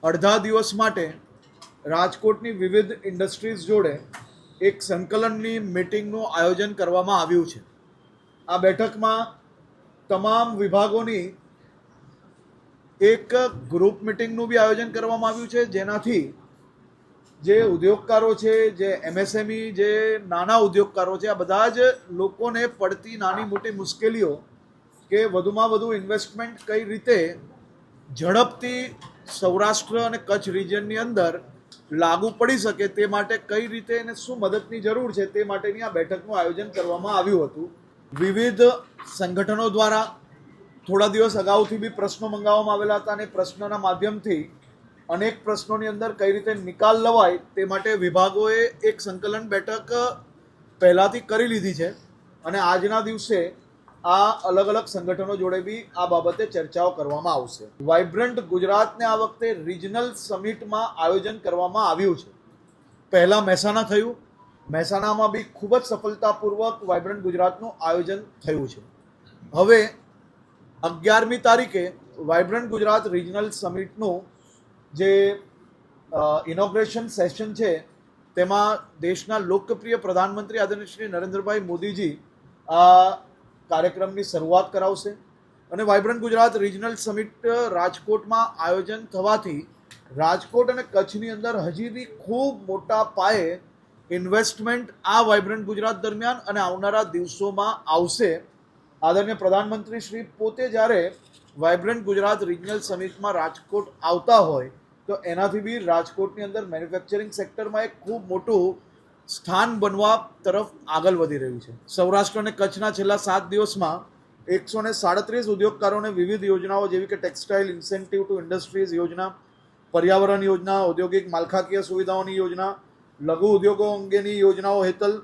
અડધા દિવસ માટે રાજકોટની વિવિધ ઇન્ડસ્ટ્રીઝ જોડે એક સંકલનની મિટિંગનું આયોજન કરવામાં આવ્યું છે। આ બેઠકમાં તમામ વિભાગોની એક ગ્રુપ મિટિંગનું બી આયોજન કરવામાં આવ્યું છે, જેનાથી જે ઉદ્યોગકારો છે, જે એમએસએમઈ, જે નાના ઉદ્યોગકારો છે, આ બધા જ લોકોને પડતી નાની મોટી મુશ્કેલીઓ કે વધુમાં વધુ ઇન્વેસ્ટમેન્ટ કઈ રીતે ઝડપથી સૌરાષ્ટ્ર અને કચ્છ રિજનની અંદર લાગુ પડી શકે તે માટે કઈ રીતે અને શું મદદની જરૂર છે તે માટેની આ બેઠકનું આયોજન કરવામાં આવ્યું હતું। વિવિધ સંગઠનો દ્વારા થોડા દિવસ અગાઉથી બી પ્રશ્નો મંગાવવામાં આવેલા હતા અને પ્રશ્નોના માધ્યમથી અનેક પ્રશ્નોની અંદર કઈ રીતે નિકાલ લવાય તે માટે વિભાગોએ એક સંકલન બેઠક પહેલાંથી કરી લીધી છે અને આજના દિવસે આ અલગ અલગ સંગઠનો જોડે બી આ બાબતે ચર્ચાઓ કરવામાં આવશે। વાઇબ્રન્ટ ગુજરાતને આ વખતે રિજનલ સમિટમાં આયોજન કરવામાં આવ્યું છે। પહેલાં મહેસાણા થયું, મહેસાણામાં બી ખૂબ જ સફળતાપૂર્વક વાઇબ્રન્ટ ગુજરાતનું આયોજન થયું છે। હવે 11મી તારીખે વાઇબ્રન્ટ ગુજરાત રિજનલ સમિટનું જે ઇનોગ્રેશન સેશન છે તેમાં દેશના લોકપ્રિય પ્રધાનમંત્રી આદરણીય શ્રી નરેન્દ્રભાઈ મોદીજી આ કાર્યક્રમની શરૂઆત કરાવશે અને વાઇબ્રન્ટ ગુજરાત રિજનલ સમિટ રાજકોટમાં આયોજન થવાથી રાજકોટ અને કચ્છની અંદર હજી બી ખૂબ મોટા પાયે ઇન્વેસ્ટમેન્ટ આ વાઇબ્રન્ટ ગુજરાત દરમિયાન અને આવનારા દિવસોમાં આવશે। આદરણીય પ્રધાનમંત્રી શ્રી પોતે જ્યારે વાઇબ્રન્ટ ગુજરાત રિજનલ સમિટમાં રાજકોટ આવતા હોય તો એનાથી બી રાજકોટની અંદર મેન્યુફેક્ચરિંગ સેક્ટરમાં એક ખૂબ મોટું સ્થાન બનવા તરફ આગળ વધી રહ્યું છે। સૌરાષ્ટ્ર અને કચ્છના છેલ્લા 7 દિવસમાં 137 ઉદ્યોગકારોને વિવિધ યોજનાઓ જેવી કે ટેક્સટાઇલ ઇન્સેન્ટિવ ટુ ઇન્ડસ્ટ્રીઝ યોજના, પર્યાવરણ યોજના, ઔદ્યોગિક માળખાકીય સુવિધાઓની યોજના, લઘુ ઉદ્યોગો અંગેની યોજનાઓ હેઠળ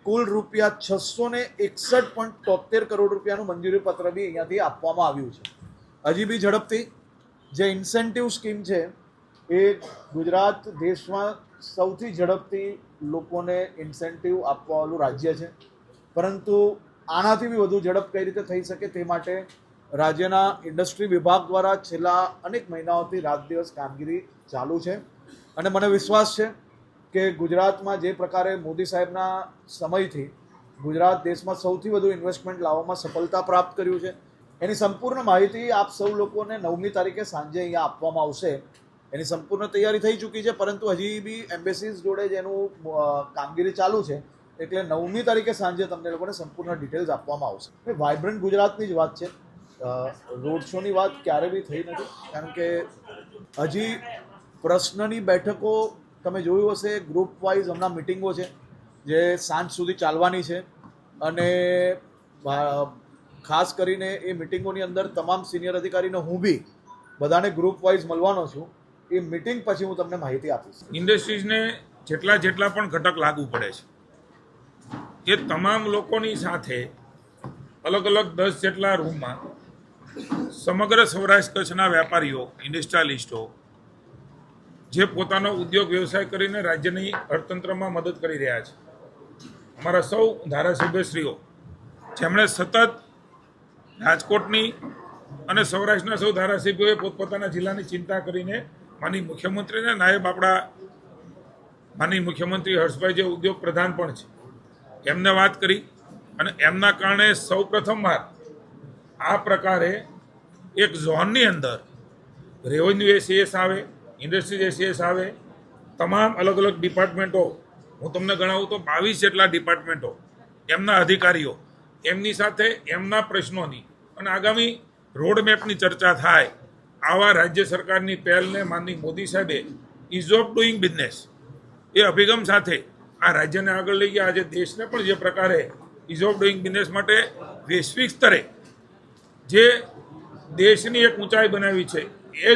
કુલ રૂપિયા 661.73 કરોડ રૂપિયાનું મંજૂરી પત્ર બી અહીંયાથી આપવામાં આવ્યું છે। હજી બી ઝડપથી જે ઇન્સેન્ટિવ સ્કીમ છે એ ગુજરાત દેશમાં સૌથી ઝડપથી લોકોને ઇન્સેન્ટિવ આપવાવાળું રાજ્ય છે, પરંતુ આનાથી બી વધુ ઝડપ કઈ રીતે થઈ શકે તે માટે રાજ્યના ઇન્ડસ્ટ્રી વિભાગ દ્વારા છેલ્લા અનેક મહિનાઓથી રાત દિવસ કામગીરી ચાલુ છે અને મને વિશ્વાસ છે કે ગુજરાતમાં જે પ્રકારે મોદી સાહેબના સમયથી ગુજરાત દેશમાં સૌથી વધુ ઇન્વેસ્ટમેન્ટ લાવવામાં સફળતા પ્રાપ્ત કર્યું છે એની સંપૂર્ણ માહિતી આપ સૌ લોકોને 9મી તારીખે સાંજે અહીંયા આપવામાં આવશે। એની સંપૂર્ણ તૈયારી થઈ ચૂકી છે, પરંતુ હજી બી એમ્બેસીઝ જોડે જ એનું કામગીરી ચાલુ છે, એટલે 9મી તારીખે સાંજે તમને લોકોને સંપૂર્ણ ડિટેલ્સ આપવામાં આવશે। વાઇબ્રન્ટ ગુજરાતની જ વાત છે, રોડ શોની વાત ક્યારે બી થઈ નથી, કારણ કે હજી પ્રશ્નની બેઠકો તમે જોયું હશે ગ્રુપ વાઇઝ હમણાં મિટિંગો છે જે સાંજ સુધી ચાલવાની છે અને ખાસ કરીને એ મિટિંગોની અંદર તમામ સિનિયર અધિકારીને હું બી બધાને ગ્રુપ વાઇઝ મળવાનો છું। એ મિટિંગ પછી હું તમને માહિતી આપીશ। ઇન્ડસ્ટ્રીઝને જેટલા પણ ઘટક લાગુ પડે છે એ તમામ લોકોની સાથે અલગ અલગ 10 જેટલા રૂમમાં સમગ્ર સૌરાષ્ટ્ર કચ્છના વેપારીઓ, ઇન્ડસ્ટ્રીયાલિસ્ટો જે પોતાનો ઉદ્યોગ વ્યવસાય કરીને રાજ્યની અર્થતંત્રમાં મદદ કરી રહ્યા છે, અમારા સૌ ધારાસભ્યશ્રીઓ જેમણે સતત રાજકોટની અને સૌરાષ્ટ્રના સૌ ધારાસભ્યોએ પોતપોતાના જિલ્લાની ચિંતા કરીને માનનીય મુખ્યમંત્રીને નાયબ આપણા માનનીય મુખ્યમંત્રી હર્ષભાઈ જે ઉદ્યોગ પ્રધાન પણ છે એમને વાત કરી અને એમના કારણે સૌ પ્રથમવાર આ પ્રકારે એક ઝોનની અંદર રેવન્યુ એસીએસ આવે, ઇન્ડસ્ટ્રીઝ એસીએસ આવે, તમામ અલગ અલગ ડિપાર્ટમેન્ટો, હું તમને ગણાવું તો 22 જેટલા ડિપાર્ટમેન્ટો, એમના અધિકારીઓ, એમની સાથે એમના પ્રશ્નોની અને આગામી રોડમેપની ચર્ચા થાય। આવા રાજ્ય સરકારની પહેલને માનનીય મોદી સાહેબે ઇઝ ઓફ ડુઈંગ બિઝનેસ એ અભિગમ સાથે આ રાજ્યને આગળ લઈ ગયા। આજે દેશને પણ જે પ્રકારે ઇઝ ઓફ ડુઈંગ બિઝનેસ માટે વૈશ્વિક સ્તરે જે દેશની એક ઊંચાઈ બનાવી છે એ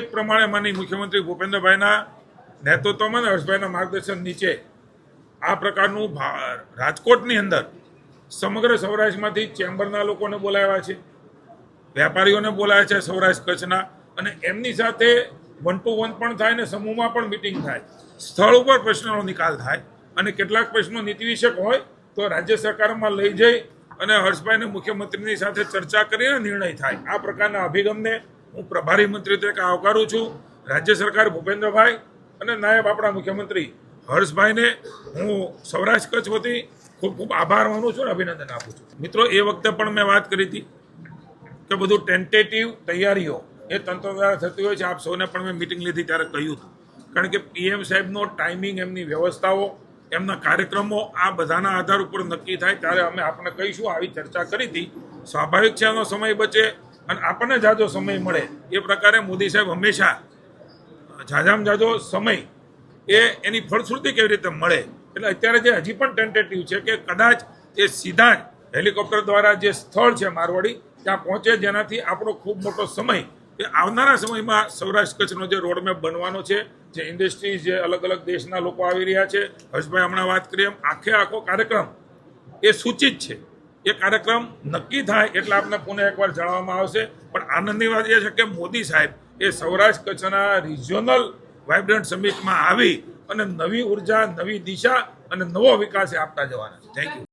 જ પ્રમાણે માનનીય મુખ્યમંત્રી ભૂપેન્દ્રભાઈના નેતૃત્વમાં અને હર્ષભાઈના માર્ગદર્શન નીચે આ પ્રકારનું રાજકોટની અંદર સમગ્ર સૌરાષ્ટ્રમાંથી ચેમ્બરના લોકોને બોલાવ્યા છે, વેપારીઓને બોલાવ્યા છે સૌરાષ્ટ્ર કચ્છના, અને એમની સાથે 1 to 1 પણ થાય ને સમૂહમાં પણ મિટિંગ થાય, સ્થળ ઉપર પ્રશ્નોનો નિકાલ થાય અને કેટલાક પ્રશ્નો નીતિવિષયક હોય તો રાજ્ય સરકારમાં લઈ જઈ અને હર્ષભાઈને મુખ્યમંત્રીની સાથે ચર્ચા કરીને નિર્ણય થાય। આ પ્રકારના અભિગમને હું પ્રભારી મંત્રી તરીકે આવકારું છું રાજ્ય સરકાર ભૂપેન્દ્રભાઈ અને નાયબ આપણા મુખ્યમંત્રી હર્ષભાઈને હું સૌરાષ્ટ્ર કચ્છ વતી ખૂબ ખૂબ આભાર માનું છું અને અભિનંદન આપું છું. મિત્રો, એ વખતે પણ મેં વાત કરી હતી કે બધું ટેન્ટેટિવ તૈયારીઓ એ તંત્ર દ્વારા થતી હોય છે. આપ સૌને પણ મેં મિટિંગ લીધી ત્યારે કહ્યું હતું, કારણ કે પીએમ સાહેબનો ટાઈમિંગ, એમની વ્યવસ્થાઓ, એમના કાર્યક્રમો આ બધાના આધાર ઉપર નક્કી થાય ત્યારે અમે આપણને કહીશું. આવી ચર્ચા કરી હતી. સ્વાભાવિક છે એનો સમય બચે અને આપણને જાજો સમય મળે એ પ્રકારે મોદી સાહેબ હંમેશા જાજામાં જાજો સમય એની ફળશ્રુતિ કેવી રીતે મળે. એટલે અત્યારે જે હજી પણ ટેન્ટેટિવ છે કે કદાચ એ સીધા જ હેલિકોપ્ટર દ્વારા જે સ્થળ છે મારવાડી ત્યાં પહોંચે, જેનાથી આપણો ખૂબ મોટો સમય એ આવનારા સમયમાં સૌરાષ્ટ્ર કચ્છનો જે રોડમેપ બનવાનો છે, જે ઇન્ડસ્ટ્રીઝ, જે અલગ અલગ દેશના લોકો આવી રહ્યા છે, હર્ષભાઈ હમણાં વાત કરી એમ આખો કાર્યક્રમ એ સૂચિત છે. એ કાર્યક્રમ નક્કી થાય એટલે આપને પુનઃ એકવાર જણાવવામાં આવશે. પણ આનંદની વાત એ છે કે મોદી સાહેબ એ સૌરાષ્ટ્ર કચ્છના રિજિયોનલ વાઇબ્રન્ટ સમિટમાં આવી અને નવી ઉર્જા, નવી દિશા અને નવો વિકાસ આપતા જવાના છે. Thank you.